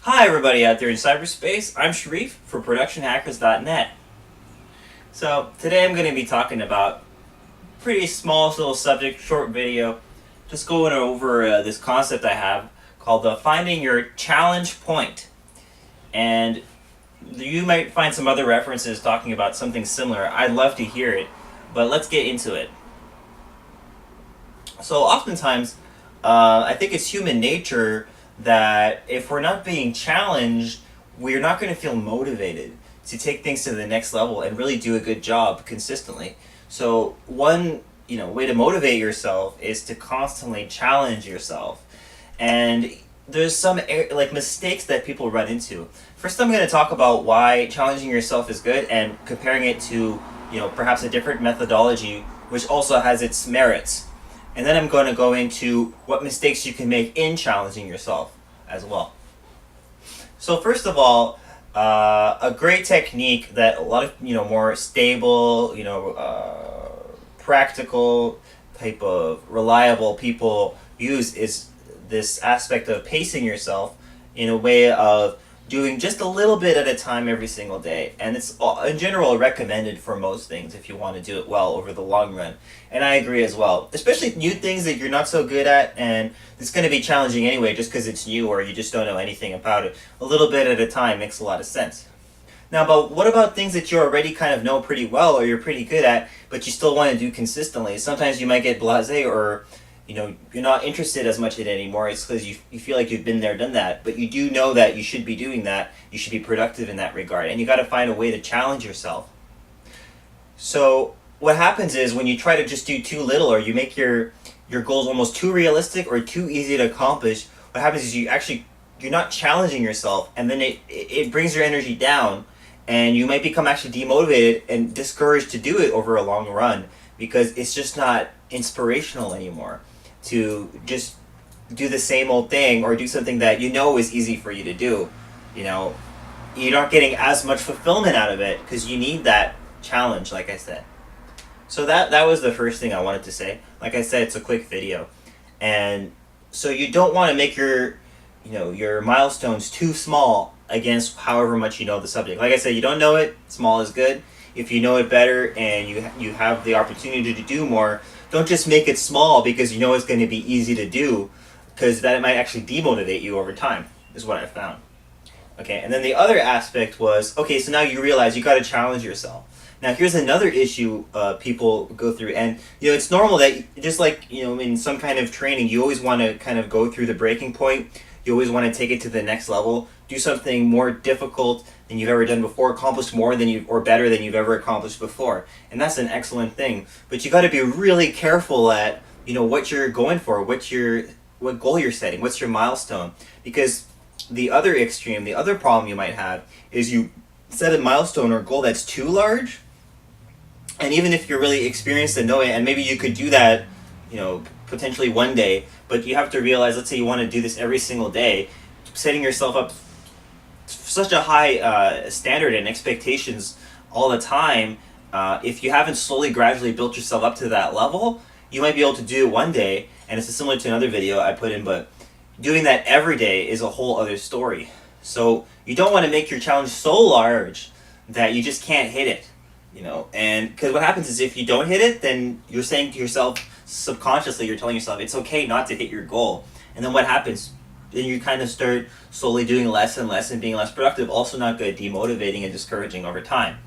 Hi everybody out there in cyberspace, I'm Sharif for ProductionHackers.net. So today I'm going to be talking about a pretty small little subject, short video, just going over this concept I have called finding your challenge point. And you might find some other references talking about something similar. I'd love to hear it, but let's get into it. So oftentimes, I think it's human nature that if we're not being challenged, we're not going to feel motivated to take things to the next level and really do a good job consistently. So one way to motivate yourself is to constantly challenge yourself. And there's some mistakes that people run into. First, I'm going to talk about why challenging yourself is good and comparing it to perhaps a different methodology which also has its merits. And then I'm going to go into what mistakes you can make in challenging yourself as well. So first of all, a great technique that a lot of more stable, practical type of reliable people use is this aspect of pacing yourself in a way of doing just a little bit at a time every single day. And it's in general recommended for most things if you want to do it well over the long run. And I agree as well, especially new things that you're not so good at and it's going to be challenging anyway just because it's new or you just don't know anything about it. A little bit at a time makes a lot of sense. Now, but what about things that you already kind of know pretty well or you're pretty good at, but you still want to do consistently? Sometimes you might get blasé or you're not interested as much in it anymore. It's because you feel like you've been there, done that, but you do know that you should be doing that. You should be productive in that regard, and you got to find a way to challenge yourself. So what happens is when you try to just do too little or you make your goals almost too realistic or too easy to accomplish, what happens is you're not challenging yourself, and then it brings your energy down, and you might become actually demotivated and discouraged to do it over a long run because it's just not inspirational anymore to just do the same old thing or do something that is easy for you to do. You're not getting as much fulfillment out of it because you need that challenge, like I said. So that was the first thing I wanted to say. Like I said, it's a quick video. And so you don't want to make your milestones too small against however much you know the subject. Like I said, you don't know it, small is good. If you know it better and you have the opportunity to do more, don't just make it small because it's going to be easy to do, because that might actually demotivate you over time, is what I found. Okay, and then the other aspect was, okay, so now you realize you got to challenge yourself. Now here's another issue people go through, and it's normal that just like in some kind of training, you always want to kind of go through the breaking point. You always want to take it to the next level, do something more difficult than you've ever done before, accomplish more or better than you've ever accomplished before. And that's an excellent thing. But you got to be really careful at, what you're going for, what goal you're setting, what's your milestone. Because the other extreme, the other problem you might have is you set a milestone or goal that's too large. And even if you're really experienced and know it, and maybe you could do that, potentially one day, but you have to realize, let's say you want to do this every single day, setting yourself up such a high standard and expectations all the time, if you haven't slowly, gradually built yourself up to that level, you might be able to do it one day, and it's similar to another video I put in, but doing that every day is a whole other story. So you don't want to make your challenge so large that you just can't hit it, and because what happens is if you don't hit it, then you're saying to yourself, subconsciously, you're telling yourself it's okay not to hit your goal. And then what happens? Then you kind of start slowly doing less and less and being less productive. Also not good, demotivating and discouraging over time.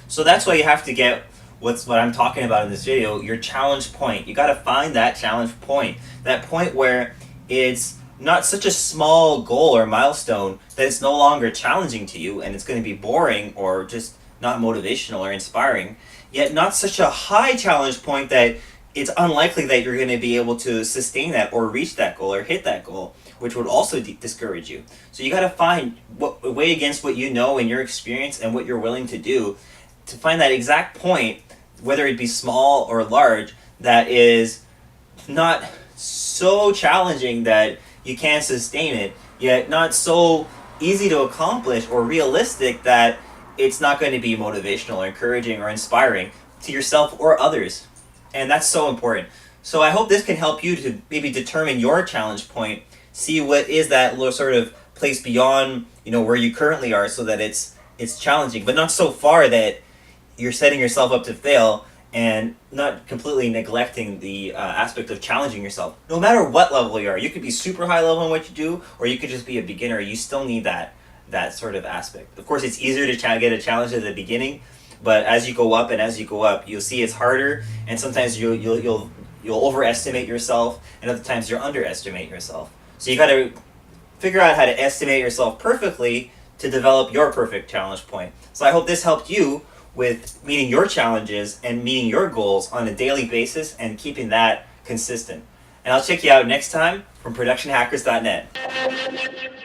So that's why you have to get what I'm talking about in this video, your challenge point. You got to find that challenge point. That point where it's not such a small goal or milestone that it's no longer challenging to you and it's going to be boring or just not motivational or inspiring. Yet not such a high challenge point that it's unlikely that you're going to be able to sustain that or reach that goal or hit that goal, which would also discourage you. So you got to find weigh against what you know and your experience and what you're willing to do to find that exact point, whether it be small or large, that is not so challenging that you can't sustain it, yet not so easy to accomplish or realistic that it's not going to be motivational or encouraging or inspiring to yourself or others. And that's so important. So I hope this can help you to maybe determine your challenge point, see what is that little sort of place beyond, where you currently are, so that it's challenging, but not so far that you're setting yourself up to fail, and not completely neglecting the aspect of challenging yourself. No matter what level you are, you could be super high level in what you do, or you could just be a beginner. You still need that sort of aspect. Of course, it's easier to get a challenge at the beginning, but as you go up and as you go up, you'll see it's harder, and sometimes you'll overestimate yourself, and other times you'll underestimate yourself. So you got to figure out how to estimate yourself perfectly to develop your perfect challenge point. So I hope this helped you with meeting your challenges and meeting your goals on a daily basis and keeping that consistent. And I'll check you out next time from productionhackers.net.